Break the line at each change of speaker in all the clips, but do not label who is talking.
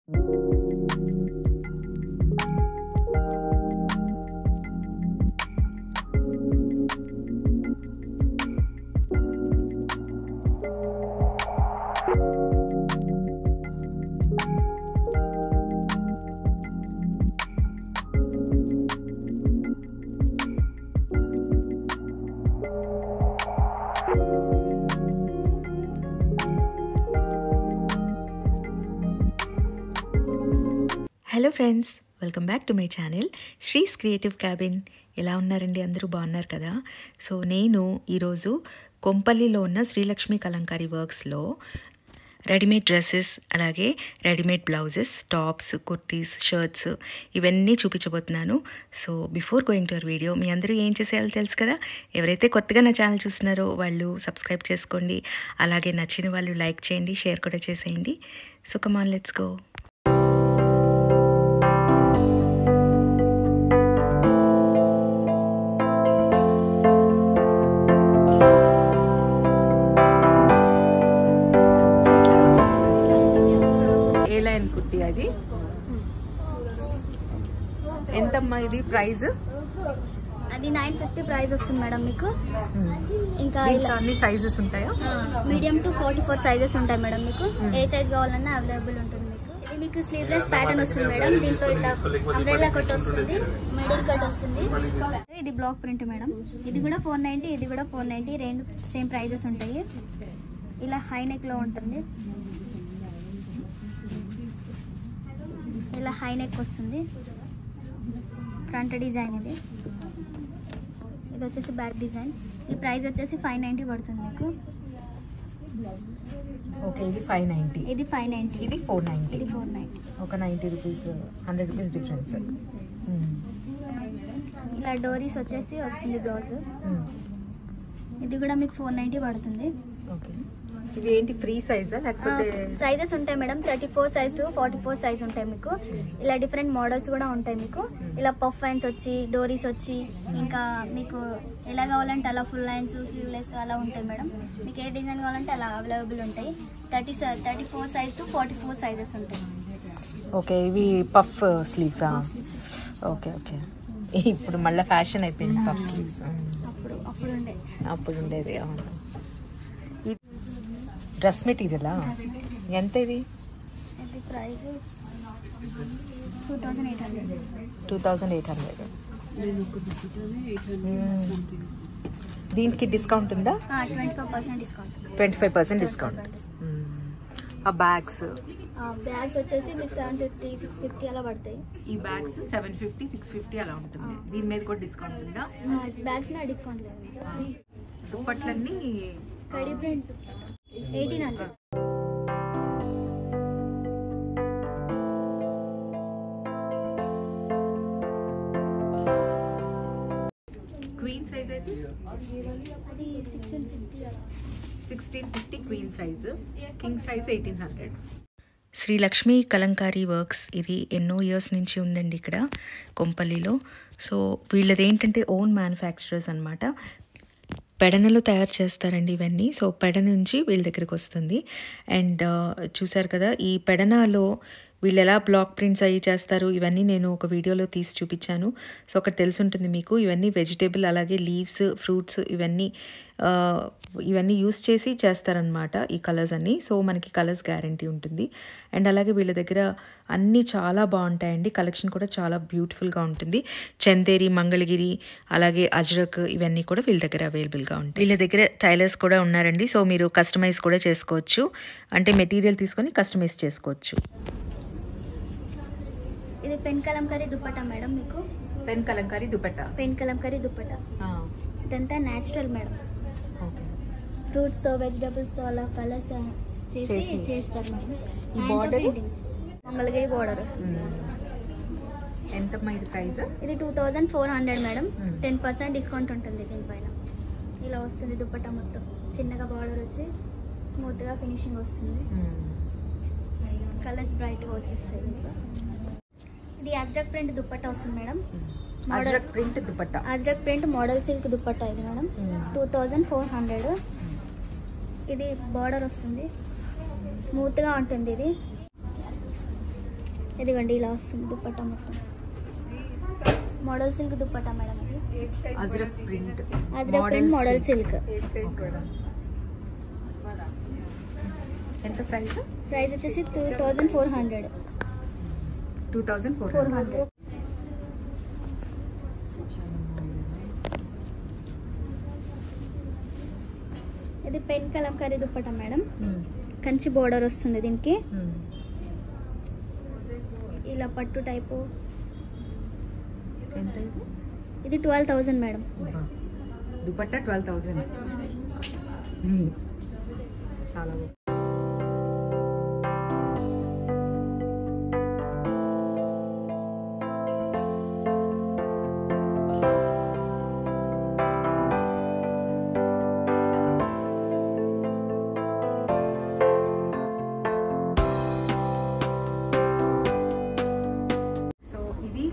Hello friends, welcome back to my channel శ్రీస్ creative cabin. ఎలా ఉన్నారండి? అందరూ బాగున్నారు కదా? సో నేను ఈరోజు కొంపల్లిలో ఉన్న శ్రీలక్ష్మి కలంకారీ వర్క్స్లో రెడీమేడ్ డ్రెస్సెస్, అలాగే readymade blouses, tops, kurtis, shirts ఇవన్నీ చూపించబోతున్నాను. So before going to our video, మీ అందరూ ఏం చేసేయాలో తెలుసు కదా. ఎవరైతే కొత్తగా నా ఛానల్ చూస్తున్నారో వాళ్ళు సబ్స్క్రైబ్ చేసుకోండి, అలాగే నచ్చిన వాళ్ళు లైక్ చేయండి, షేర్ కూడా చేసేయండి. So come on, let's go. Kurti అది ఎంతమ్మా? ఇది ప్రైస్
అది 950 ప్రైస్ వస్తుంది మేడం మీకు. ఇంకా
అన్ని సైజెస్ ఉంటాయా?
మీడియం టు 44 సైజెస్ ఉంటాయి మేడం మీకు. ఏ సైజ్ కావాలన్నా అవైలబుల్ ఉంటుంది మీకు. ఇది మీకు స్లీవ్లెస్ ప్యాటర్న్ వస్తుంది మేడం. దీంట్లో ఇట్లా అంబ్రెల్లా కట్ వస్తుంది, మిడిల్ కట్ వస్తుంది. ఇది బ్లాక్ ప్రింట్ మేడం. ఇది కూడా 490, ఇది కూడా 490, రెండు సేమ్ ప్రైజెస్ ఉంటాయి. ఇలా హై నెక్ లో ఉంటుంది, ఇలా హై నెక్ వస్తుంది. ఫ్రంట్ డిజైన్ ఇది వచ్చేసి బ్యాక్ డిజైన్. ఈ ప్రైస్ వచ్చేసి 590 పడుతుంది మీకు.
ఓకే, ఇది 590,
ఇది 590,
ఇది 490,
ఇది 490.
ఒక 90 రూపీస్, 100 రూపీస్ డిఫరెన్స్.
ఇలా డోరీస్ వచ్చేసి వస్తుంది బ్లౌజ్. ఇది కూడా మీకు 490 పడుతుంది.
ఓకే, ఇవి ఏంటి ఫ్రీ సైజా లేకపోతే?
సైజెస్ ఉంటాయి మేడం. 34 సైజ్ టు 44 సైజ్ ఉంటాయి మీకు. ఇలా డిఫరెంట్ మోడల్స్ కూడా ఉంటాయి మీకు. ఇలా పఫ్ హ్యాండ్స్ వచ్చి, డోరీస్ వచ్చి, ఇంకా మీకు ఎలా కావాలంటే అలా ఫుల్ హ్యాండ్స్, స్లీవ్లెస్ అలా ఉంటాయి మేడం. మీకు ఏ డిజైన్ కావాలంటే అలా అవైలబుల్ ఉంటాయి. 34 సైజ్ టు 44 సైజెస్ ఉంటాయి.
ఓకే, ఇవి పఫ్ స్లీవ్సా? ఓకే ఓకే, ఇప్పుడు మళ్ళీ ఫ్యాషన్ అయిపోయింది పఫ్ స్లీవ్స్. అప్పుడు ఉండేది. అవును. డ్రెస్ మెటీరియలా? ఎంత ఇది?
ఇది ప్రైస్ 2800.
2800. దీనికి డిస్కౌంట్ ఉందా?
25% డిస్కౌంట్.
25% డిస్కౌంట్. ఆ బ్యాగ్స్
వచ్చేసి మీకు 750, 650 అలా పడతాయి.
ఈ బ్యాగ్స్ 750, 650 అలా ఉంటుంది. దీని మీద కూడా డిస్కౌంట్ ఉందా?
బ్యాగ్స్ నా డిస్కౌంట్ లేదు.
దుప్పట్లన్నీ
కడి ప్రింట్ 1800.
క్వీన్ సైజ్ అయితే
అది 1650.
1650 queen size. King size 1800. Srilakshmi Kalamkari works ఇది ఎన్నో ఇయర్స్ నుంచి ఉందండి ఇక్కడ కొంపల్లిలో. సో వీళ్ళది ఏంటంటే ఓన్ మ్యానుఫ్యాక్చరర్స్ అనమాట. పెడనలో తయారు చేస్తారండి ఇవన్నీ. సో పెడ నుంచి వీళ్ళ దగ్గరికి వస్తుంది. అండ్ చూసారు కదా, ఈ పెడనాలో వీళ్ళు ఎలా బ్లాక్ ప్రింట్స్ అవి చేస్తారు ఇవన్నీ నేను ఒక వీడియోలో తీసి చూపించాను. సో ఒకటి తెలిసి ఉంటుంది మీకు. ఇవన్నీ వెజిటేబుల్, అలాగే లీవ్స్, ఫ్రూట్స్ ఇవన్నీ యూస్ చేసి చేస్తారనమాట ఈ కలర్స్ అన్నీ. సో మనకి కలర్స్ గ్యారంటీ ఉంటుంది. అండ్ అలాగే వీళ్ళ దగ్గర అన్నీ చాలా బాగుంటాయండి. కలెక్షన్ కూడా చాలా బ్యూటిఫుల్గా ఉంటుంది. చందేరి, మంగళగిరి, అలాగే అజ్రక్ ఇవన్నీ కూడా వీళ్ళ దగ్గర అవైలబుల్గా ఉంటాయి. వీళ్ళ దగ్గర టైలర్స్ కూడా ఉన్నారండి. సో మీరు కస్టమైజ్ కూడా చేసుకోవచ్చు, అంటే మెటీరియల్ తీసుకొని కస్టమైజ్ చేసుకోవచ్చు.
ఇది పెన్ కలంకారీ దుపట్టా మేడం మీకు.
పెన్ కలంకారీ దుపట్టా.
పెన్ కలంకారీ దుపట్టా ఇదంతా న్యాచురల్ మేడం. ఫ్రూట్స్ తో, వెజిటబుల్స్ తో అలా కలర్స్ చేసి చేస్తారు మేడం.
ఈ బోర్డర్
మంగళగిరి బోర్డర్ వస్తుంది.
ఎంతమ్మా ఇది ప్రైస్?
ఇది 2400 మేడం. 10% డిస్కౌంట్ ఉంటుంది దీనిపైన. ఇలా వస్తుంది దుపట్టా మొత్తం. చిన్నగా బార్డర్ వచ్చి స్మూత్ గా ఫినిషింగ్ వస్తుంది. కలర్స్ బ్రైట్ గా వచ్చేస్తాయి. ఇది అజ్రక్ ప్రింట్ దుపట్టా వస్తుంది madam.
Ajrak print dupatta.
Ajrak print model silk dupatta ఇది మేడం. 2400. ఇది బార్డర్ వస్తుంది, స్మూత్ గా ఉంటుంది. ఇది ఇదిగోండి ఇలా వస్తుంది దుపట్టా మొత్తం. మోడల్ సిల్క్ దుపట్టా మేడం ఇది.
Ajrak print
model silk.
ఎంత ప్రైస్?
ప్రైస్ వచ్చేసి 2400.
2400.
ఇది pen Kalamkari dupatta madam. Kanchi border వస్తుంది దీనికి. ఇలా పట్టు టైపు.
ఎంత ఇది?
ఇది 12,000 మేడం.
దుపట్టా 12,000. చాలా బాగుంది.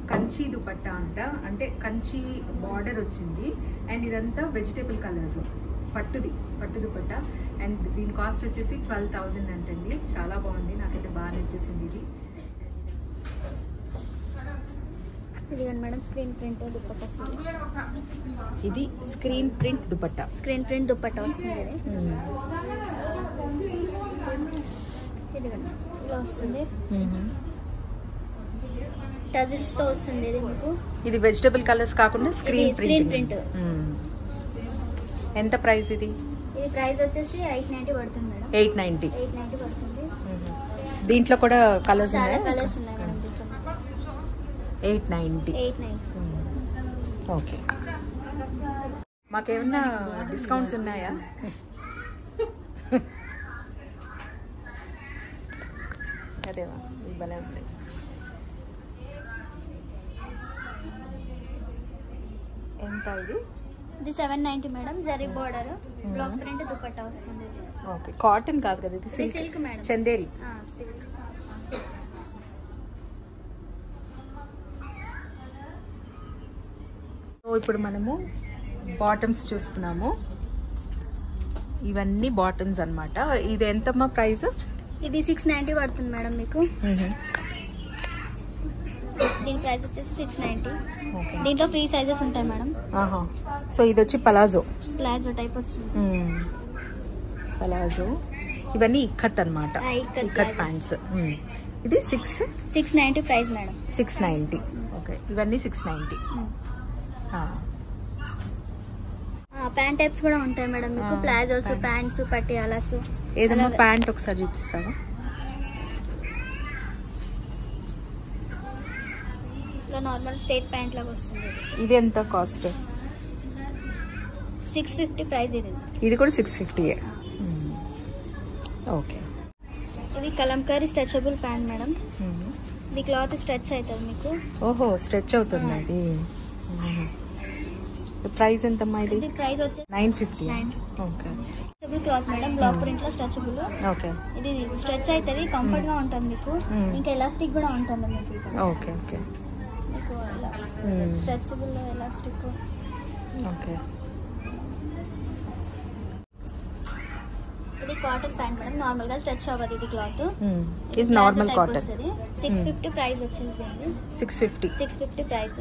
కంచి దుపట్టా అంటే కంచి బార్డర్ వచ్చింది అండ్ ఇదంతా వెజిటేబుల్ కలర్స్. పట్టు దుపట్టా అండ్ దీని కాస్ట్ వచ్చేసి 12,000 అంటండి. చాలా బాగుంది, నాకైతే బాగా నచ్చేసింది ఇది.
ఇదిగోండి మేడం స్క్రీన్ ప్రింట్ దుపట్టా వస్తుంది.
ఇది స్క్రీన్ ప్రింట్ దుపట్టా.
వస్తుంది. ఇదిగోండి ఇలా వస్తుంది. టజిల్స్ తో వస్తుంది ఇది మీకు. ఇది
వెజిటబుల్ కలర్స్ కాకుండా స్క్రీన్ ప్రింట్. ఎంత ప్రైస్ ఇది?
ఇది ప్రైస్ వచ్చేసి 890 పడుతుంది మేడం.
890
పడుతుంది.
దీంట్లో కూడా కలర్స్
చాలా
ఉన్నాయి.
కలర్స్ ఉన్నాయి మేడం దీంట్లో.
890. ఓకే. మాకేమన్నా డిస్కౌంట్స్ ఉన్నాయా? అదేవా భలే ఉంది. ఎంత ఇది?
ఇది 790 madam. Zari border block print dupatta వస్తుంది.
ఓకే. కాటన్ కాదు కదా ఇది?
Silk madam.
Chanderi.
Silk.
So ఇప్పుడు మనము బాటమ్స్ చూస్తున్నాము. ఇవన్నీ బాటమ్స్ అన్నమాట. ఇది ఎంతమ్మా ప్రైస్?
ఇది 690 పడుతుంది మేడం మీకు. దీని ప్రైస్ వచ్చేసి 690. దీంట్లో ఫ్రీ సైజెస్ ఉంటాయి మేడం.
సో ఇది వచ్చి ప్లాజో
టైప్ వస్తుంది.
ప్లాజో. ఇవన్నీ ఇక్కత్ అన్నమాట. ఇక్కత్ ప్యాంట్స్. ఇది
690 ప్రైస్ మేడం.
690. ఓకే. ఇవన్నీ 690.
ప్యాంట్ టైప్స్ కూడా ఉంటాయి మేడం మీకు. Palazzos, pants, Patialas.
ఏదమ్మా ప్యాంట్ ఒకసారి చూపిస్తావా?
నార్మల్ స్ట్రైట్ ప్యాంట్ లాగా వస్తుంది.
ఇది ఎంత కాస్ట్?
650 ప్రైస్ ఇది.
ఇది కూడా 650. ఓకే.
ఇది కలంకారీ స్ట్రెచబుల్ ప్యాంట్ మేడం. ఇది క్లాత్ స్ట్రెచ్ అవుతుంది మీకు.
ఓహో, స్ట్రెచ్ అవుతుంది అది. ప్రైస్ ఎంతమ్మా ఇది?
ఇది ప్రైస్ వచ్చి
950. Okay.
Stretchable cloth madam. Block print లో స్ట్రెచబుల్.
ఓకే.
ఇది స్ట్రెచ్ అవుతుంది, కంఫర్ట్ గా ఉంటుంది మీకు. ఇంకా ఎలాస్టిక్ కూడా ఉంటుంది మీకు.
Okay. Okay.
Stretchable elastic.
Okay.
ఇది కాటన్ ప్యాంట్ మేడం. నార్మల్ గా స్ట్రెచ్ అవ్వదు ఇది క్లాత్.
ఇది నార్మల్ కాటన్.
650 ప్రైస్ వచ్చింది. 650 ప్రైస్.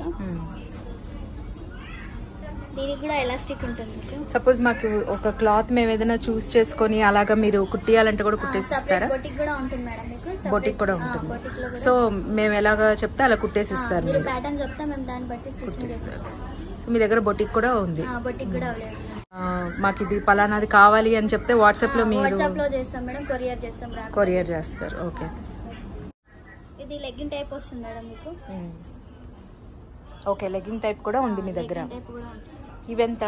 దీనికి కూడా ఎలాస్టిక్ ఉంటుంది.
సపోజ్ మాకు ఒక క్లాత్ మేము ఏదైనా చూస్ చేసుకొని అలాగా మీరు కుట్టియాలంటే కూడా కుట్టేసిస్తారా?
బొటిక్ కూడా ఉంటుంది మేడం మీకు.
బొటిక్ కూడా ఉంటుంది. సో మేము ఎలాగా చెప్తే అలా కుట్టేసిస్తారు.
మీరు ప్యాటర్న్ చెప్తే మేము దాన్ని బట్టి స్టిచ్చింగ్ చేస్తాం.
మీ దగ్గర బొటిక్ కూడా ఉంది?
బొటిక్ కూడా అవైలబుల్.
మాకు ఇది పలానాది కావాలి అని చెప్తే వాట్సాప్ లో మీరు
చేస్తాం మేడం. కొరియర్ చేస్తాం.
కొరియర్ చేస్తారు. ఓకే.
ఇది లెగ్గింగ్ టైప్ వస్తుంది మేడం మీకు.
ఓకే. లెగ్గింగ్ టైప్ కూడా ఉంది మీ దగ్గర. ఇవెంత?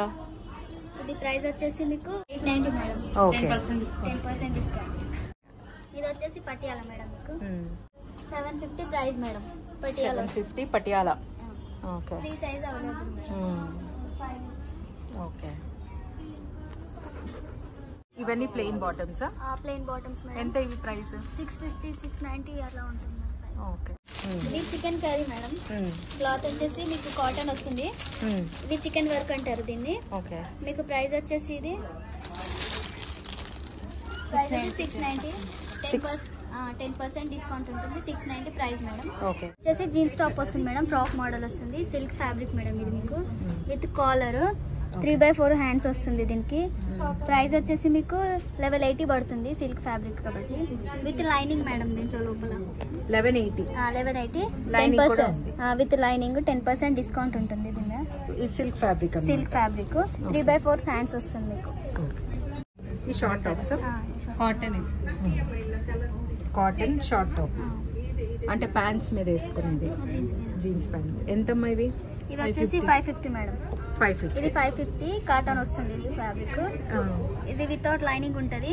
ఇది ప్రైస్ వచ్చేసి మీకు 890 మేడం.
ఓకే.
10% డిస్కౌంట్. ఇది వచ్చేసి పటియాలా మేడం మీకు. 750 price madam. Patiala
750 Patiala. Okay.
Free size available madam.
Okay. ఇవన్నీ plain bottoms.
Plain bottoms madam.
ఎంత ఇవి ప్రైస్?
650 690 అలా ఉంటుంది.
ఓకే.
ఇది చికెన్ కర్రీ మేడం. క్లాత్ వచ్చేసి మీకు కాటన్ వస్తుంది. ఇది చికెన్ వర్క్ అంటారు దీన్ని.
ఓకే.
మీకు ప్రైస్ వచ్చేసి ఇది 690. 10% డిస్కౌంట్ ఉంటుంది. 690 ప్రైస్ మేడం.
ఓకే.
వచ్చేసి జీన్స్ టాప్ వస్తుంది మేడం, ఫ్రాక్ మోడల్ వస్తుంది, సిల్క్ ఫ్యాబ్రిక్ మేడం ఇది మీకు విత్ కాలర్ 3/4 హ్యాండ్స్ వస్తుంది. దీనికి ప్రైస్ వచ్చేసి మీకు 1180 పడుతుంది, సిల్క్ ఫ్యాబ్రిక్ కాబట్టి విత్ లైనింగ్ మేడం. దీంట్లో లోపల 1180 విత్ లైనింగ్ 10% డిస్కౌంట్ ఉంటుంది. దీని
సిల్క్ ఫ్యాబ్రిక్
3/4 హ్యాండ్స్ వస్తుంది మీకు.
ఈ short tops cotton short top అంటే ప్యాంట్స్ మీద వేసుకునేది, జీన్స్ ప్యాంట్. ఎంతమ్మా ఇవి?
ఇది వచ్చేసి 550 మేడం.
550.
ఇది 550 కాటన్ వస్తుంది. ఇది ఫ్యాబ్రిక్, ఇది వితౌట్ లైనింగ్ ఉంటుంది.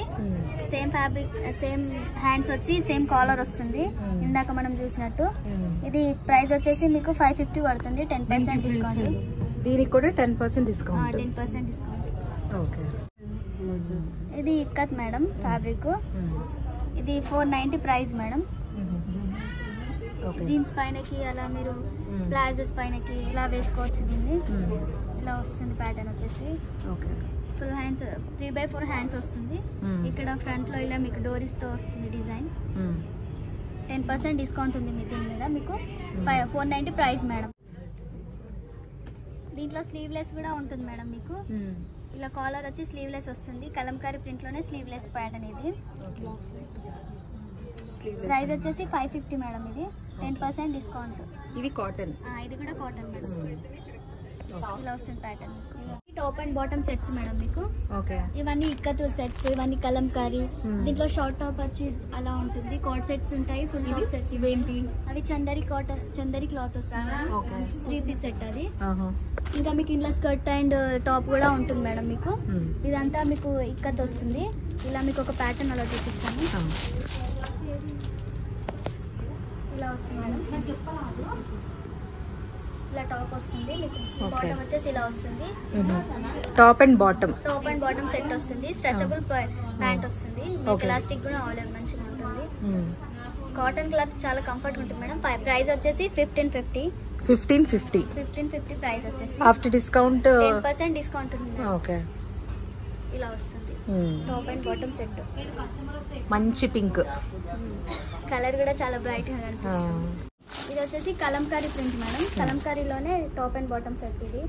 సేమ్ ఫ్యాబ్రిక్, సేమ్ హ్యాండ్స్ వచ్చి సేమ్ కాలర్ వస్తుంది ఇందాక మనం చూసినట్టు. ఇది ప్రైస్ వచ్చేసి మీకు 550 పడుతుంది, 10% డిస్కౌంట్.
దీనికి కూడా 10% డిస్కౌంట్.
10% డిస్కౌంట్.
ఓకే.
ఇది ఇక్కత్ మేడం ఫ్యాబ్రిక్. ఇది 490 ప్రైస్ మేడం. జీన్స్ పైనకి అలా మీరు ప్లాజోస్ పైనకి ఇలా వేసుకోవచ్చు. దీన్ని ఇలా వస్తుంది ప్యాటర్న్ వచ్చేసి. ఫుల్ హ్యాండ్స్ 3/4 హ్యాండ్స్ వస్తుంది. ఇక్కడ ఫ్రంట్ లో ఇలా మీకు డోరీస్ తో వస్తుంది డిజైన్. 10% డిస్కౌంట్ ఉంది మీ దీని మీద. మీకు 490 ప్రైస్ మేడం. దీంట్లో స్లీవ్లెస్ కూడా ఉంటుంది మేడం మీకు. ఇలా కాలర్ వచ్చి స్లీవ్లెస్ వస్తుంది. కలంకారీ ప్రింట్ లోనే స్లీవ్లెస్ ప్యాటర్న్ ఇది. ప్రైస్ వచ్చేసి 550 మేడం. ఇది 10% డిస్కౌంట్.
ఇది కాటన్.
ఇది కూడా కాటన్ మేడం. ఇలా వస్తుంది pattern. Top and bottom sets madam మీకు. ఇవన్నీ ఇక్కత్ సెట్స్, ఇవన్నీ కలంకారీ. దీంట్లో షార్ట్ టాప్ వచ్చి అలా ఉంటుంది. కోట్ సెట్స్ ఉంటాయి, ఫుల్ టాప్ సెట్స్. ఇవేంటి? అవి చందరి కాటన్, చందరి క్లాత్ వస్తుంది. 3 పీస్ సెట్ అది. ఇంకా మీకు ఇంట్లో స్కర్ట్ అండ్ టాప్ కూడా ఉంటుంది మేడం మీకు. ఇదంతా మీకు ఇక్కత్ వస్తుంది. ఇలా మీకు ఒక ప్యాటర్న్ అలా చూపిస్తాను. ఇలా వస్తుంది మేడం. ఇలా టాప్ వస్తుంది మీకు. బాటమ్ వచ్చేసి ఇలా వస్తుంది.
టాప్ అండ్ బాటమ్
సెట్ వస్తుంది. స్ట్రెచబుల్ ప్యాంట్ వస్తుంది. ఎలాస్టిక్ కూడా అవైలబుల్ మంచిగా ఉంటుంది. కాటన్ క్లాత్ చాలా కంఫర్ట్ ఉంటుంది మేడం. ప్రైస్ వచ్చేసి 1550 ప్రైస్ వచ్చేసి.
ఆఫ్టర్ డిస్కౌంట్
10% డిస్కౌంట్ ఉంది.
ఓకే.
ఇలా వస్తుంది టాప్ అండ్ బాటమ్ సెట్.
మంచి పింక్
కలర్ కూడా చాలా బ్రైట్ గా కనిపిస్తుంది. ఇది వచ్చేసి కలంకారీ ప్రింట్ మేడం. కలంకారీలోనే టాప్ అండ్ బాటమ్ సెట్. ఇది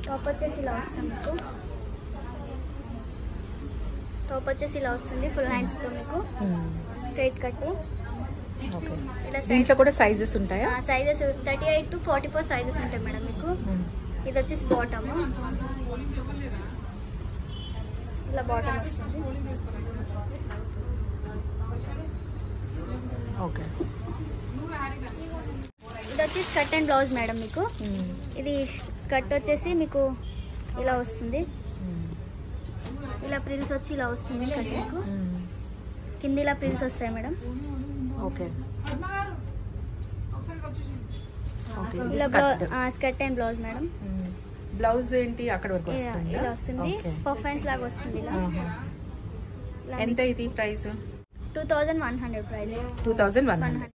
టాప్ వచ్చేసి ఇలా వస్తుంది మీకు. టాప్ వచ్చేసి ఇలా వస్తుంది ఫుల్ హ్యాండ్స్ తో మీకు. Straight cut.
దీంట్లో కూడా సైజెస్ ఉంటాయా?
సైజెస్ 38 to 44 సైజెస్ ఉంటాయి మేడం మీకు. ఇది వచ్చేసి బాటమ్. ఇలా బాటమ్ వస్తుంది.
ఓకే.
ఇది వచ్చి స్కర్ట్ అండ్ బ్లౌజ్ మేడం మీకు. ఇది స్కర్ట్ వచ్చేసి మీకు ఇలా వస్తుంది. ఇలా ప్రిల్స్ వచ్చి ఇలా వస్తుంది స్కర్ట్ మీకు. కింద ఇలా ప్రిల్స్ వస్తాయి మేడం.
ఓకే.
ఇలా skirt and blouse madam.
Blouse ఏంటి అక్కడ వరకు వస్తుంది?
ఇలా వస్తుంది. పఫ్ హ్యాండ్స్ లాగా వస్తుంది ఇలా.
ఎంత ఇది ప్రైస్?
2100 ప్రైస్.
2100.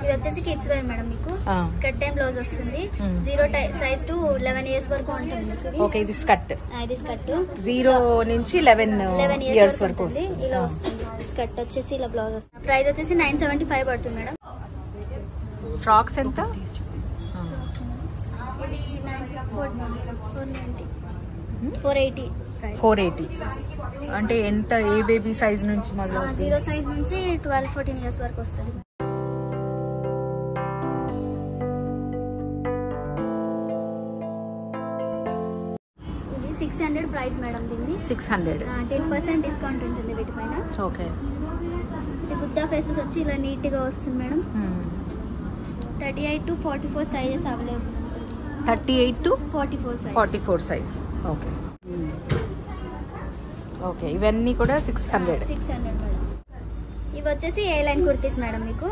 ఇది వచ్చేసి కిడ్స్ వేర్ మేడం మీకు. స్కర్ట్ అండ్ బ్లౌజ్ వస్తుంది. 0 సైజ్ టు 11 ఇయర్స్ వరకు ఉంటుంది.
ఓకే. ఇది స్కర్ట్.
ఇది స్కర్ట్
0 నుంచి 11 ఇయర్స్ వరకు వస్తుంది.
ఇలా వస్తుంది స్కర్ట్ వచ్చేసి. ఇలా బ్లౌజ్ వస్తుంది. ప్రైస్ వచ్చేసి 975 పడుతుంది మేడం.
ఫ్రాక్స్ ఎంత? 480. అంటే ఎంత? ఏ బేబీ సైజ్ నుంచి మొదలు?
0 సైజ్ నుంచి 12-14 ఇయర్స్ వరకు వస్తుంది. ఇది 600 ప్రైస్ మేడం. దీన్ని
600.
10% డిస్కౌంట్ ఉంటుంది వీటిపైన.
ఓకే.
ఇది బుద్ధా ఫేసెస్ వచ్చి ఇలా నీట్ గా వస్తుంది మేడం. 38 to 44 సైజెస్ అవైలబుల్ ఉంటుంది.
38 to
44
సైజ్. ఓకే. ఓకే. ఇవన్నీ కూడా 600
మేడం. ఇవి వచ్చేసి ఏ లైన్ కుర్తీస్ మేడం మీకు.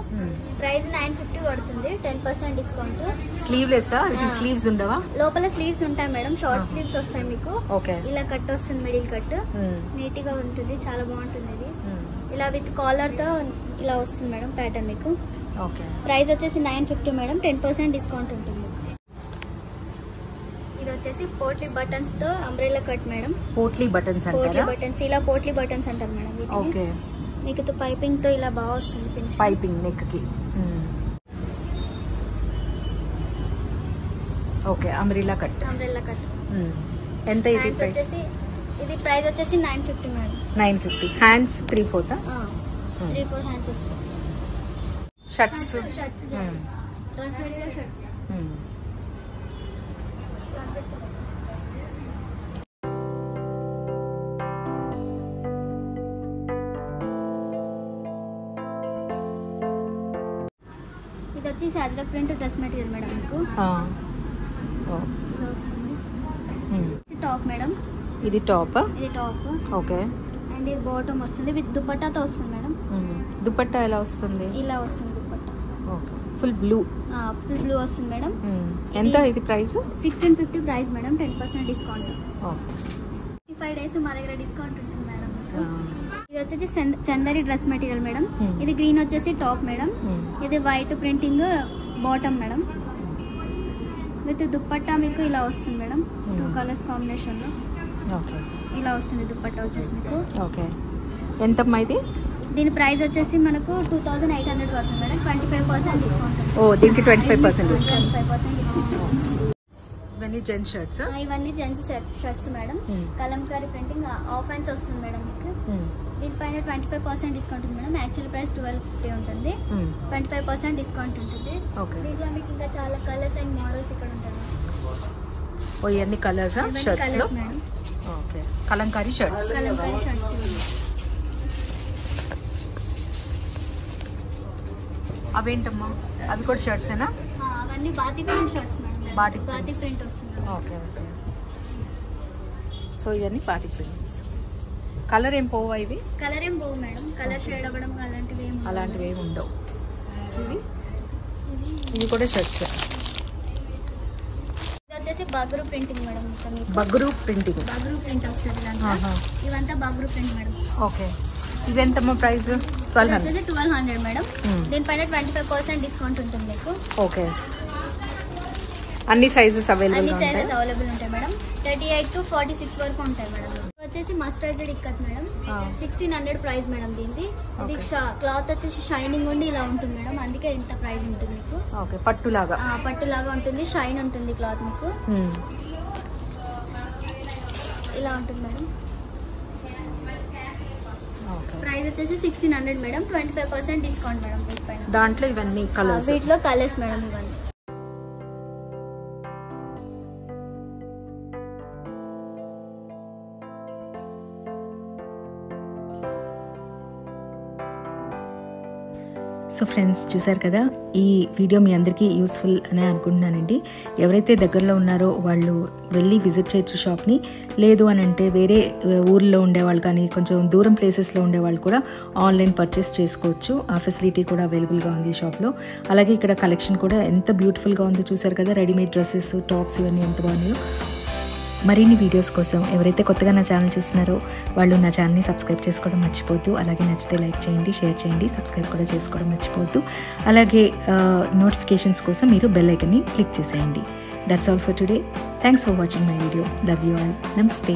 ప్రైస్ 950 పడుతుంది, 10% డిస్కౌంట్.
స్లీవ్లెస్? స్లీవ్స్ ఉండవా?
లోపల స్లీవ్స్ ఉంటాయి మేడం. షార్ట్ స్లీవ్స్ వస్తాయి మీకు.
ఓకే.
ఇలా కట్ వస్తుంది, మిడిల్ కట్. నీట్ గా ఉంటుంది, చాలా బాగుంటుంది. ఇది ఇలా విత్ కాలర్తో ఇలా వస్తుంది మేడం ప్యాటర్న్ మీకు.
ఓకే.
ప్రైస్ వచ్చేసి 950 మేడం, 10% డిస్కౌంట్ ఉంటుంది. ఇది వచ్చేసి పోట్లీ బటన్స్ తో umbrella cut madam.
Potli buttons అంటారా?
పోట్లీ బటన్స్, ఇలా పోట్లీ బటన్స్ అంటారు మేడం.
ఓకే.
మీకు తో పైపింగ్ తో ఇలా బాగా వస్తుంది ఫినిష్.
పైపింగ్ నెక్ కి. Okay. Umbrella cut.
Umbrella cut.
ఎంత ఇది ప్రైస్?
ఇది ప్రైస్ వచ్చేసి 950 మేడం.
950. హ్యాండ్స్ 3/4.
3-4 హ్యాండ్స్ వస్తాయి.
షర్ట్స్.
Dress material shirts. ఇది వచ్చి సాజ్రక్ ప్రింట్ డ్రెస్ మెటీరియల్ మేడం మీకు. Top madam.
ఇది టాప్.
ఇది టాప్.
ఓకే.
అండ్ ఇది బాటమ్ వస్తుంది విత్ దుపట్టాతో వస్తుంది మేడం.
దుపట్టా ఎలా వస్తుంది?
ఇలా వస్తుంది dupatta.
Okay. Full blue.
Full blue వస్తుంది మేడం.
ఎంత ఇది price?
1650 price madam, 10% discount.
Okay.
55 days మా దగ్గర డిస్కౌంట్ ఉంటుంది మేడం. ఇది వచ్చేసి చందరి డ్రెస్ మెటీరియల్ మేడం. ఇది గ్రీన్ వచ్చేసి టాప్ మేడం. ఇది white printing bottom madam. With dupatta మీకు ఇలా వస్తుంది మేడం. 2 కలర్స్ కాంబినేషన్ లో.
ఓకే.
ఇలా వస్తుంది దుపట్టా వచ్చేసి మీకు.
ఓకే. ఎంతమ్మా ఇది?
దీని ప్రైస్ వచ్చేసి మనకు 2800 పడుతుంది మేడం, 25% డిస్కౌంట్.
ఓ, దీనికి 25% డిస్కౌంట్.
25% డిస్కౌంట్.
ఇవన్నీ జెంట్స్ షర్ట్స్.
ఇవన్నీ gents shirts madam. Kalamkari printing of hands వస్తుంది మేడం మీకు. దీనిపైన 25% డిస్కౌంట్ ఉంది మేడం. యాక్చువల్ ప్రైస్ 1250 ఉంటుంది. 25% డిస్కౌంట్ ఉంటుంది. దీంట్లో మీకు ఇంకా చాలా కలర్స్ అండ్ మోడల్స్ ఇక్కడ ఉంటాయి.
ఓ, ఇవన్నీ కలర్స్ షర్ట్స్ లో.
Madam.
Okay. Kalamkari shirts.
Kalamkari shirts.
అవేంటమ్మా? అవి కూడా షర్ట్స్ ఏనా?
అవన్నీ batik print shirts madam.
Batik
print వస్తుంది.
ఓకే. ఓకే. సో ఇవన్నీ బాటిక్ ప్రింట్స్. కలర్ ఏం పోవా ఇవి?
కలర్ ఏం పోవు మేడం. కలర్ షేడ్ అవ్వడం అలాంటివి
ఏమి ఉండవు. ఇవి కూడా షర్ట్స్.
ఇది వచ్చేసి Bagru printing madam.
Bagru printing.
Bagru print వస్తుంది దాంట్లో. ఇవంతా బగ్రూ ప్రింట్ మేడం.
ఓకే. ఇవెంతమ్మా ప్రైస్? 1200.
1200 మేడం. దీనిపైన 25% డిస్కౌంట్ ఉంటుంది మీకు.
ఓకే. అన్ని సైజెస్ అవైలబుల్
ఉంటాయి మేడం. 38 to 46 వరకు ఉంటాయి మేడం. వచ్చేసి mercerised ikat madam. 1600 price madam దీనికి. ఇది క్లాత్ వచ్చేసి షైనింగ్ ఉండి ఇలా ఉంటుంది మేడం, అందుకే ఇంత ప్రైస్ ఉంటుంది మీకు.
ఓకే. పట్టులాగా.
పట్టులాగా ఉంటుంది, షైన్ ఉంటుంది క్లాత్ మీకు. ఇలా ఉంటుంది మేడం. ప్రైస్ వచ్చేసి 1600 మేడం, 25% డిస్కౌంట్ మేడం దీనిపైన.
దాంట్లో ఇవన్నీ కలర్స్.
వీటిలో కలర్స్ మేడం ఇవన్నీ.
సో ఫ్రెండ్స్, చూసారు కదా, ఈ వీడియో మీ అందరికీ యూస్ఫుల్ అనే అనుకుంటున్నానండి. ఎవరైతే దగ్గరలో ఉన్నారో వాళ్ళు వెళ్ళి విజిట్ చేయొచ్చు షాప్ని. లేదు అని అంటే వేరే ఊర్లో ఉండేవాళ్ళు కానీ కొంచెం దూరం ప్లేసెస్లో ఉండేవాళ్ళు కూడా ఆన్లైన్ పర్చేస్ చేసుకోవచ్చు. ఆ ఫెసిలిటీ కూడా అవైలబుల్గా ఉంది ఈ షాప్లో. అలాగే ఇక్కడ కలెక్షన్ కూడా ఎంత బ్యూటిఫుల్గా ఉందో చూసారు కదా. రెడీమేడ్ డ్రెస్సెస్, టాప్స్ ఇవన్నీ ఎంత బాగున్నాయో. మరిన్ని వీడియోస్ కోసం ఎవరైతే కొత్తగా నా ఛానల్ చూస్తున్నారో వాళ్ళు నా ఛానల్ని సబ్స్క్రైబ్ చేసుకోవడం మర్చిపోవద్దు. అలాగే నచ్చితే లైక్ చేయండి, షేర్ చేయండి, సబ్స్క్రైబ్ కూడా చేసుకోవడం మర్చిపోవద్దు. అలాగే నోటిఫికేషన్స్ కోసం మీరు బెల్ ఐకాన్ని క్లిక్ చేసేయండి. That's all for today. Thanks for watching my video. Love you all. నమస్తే.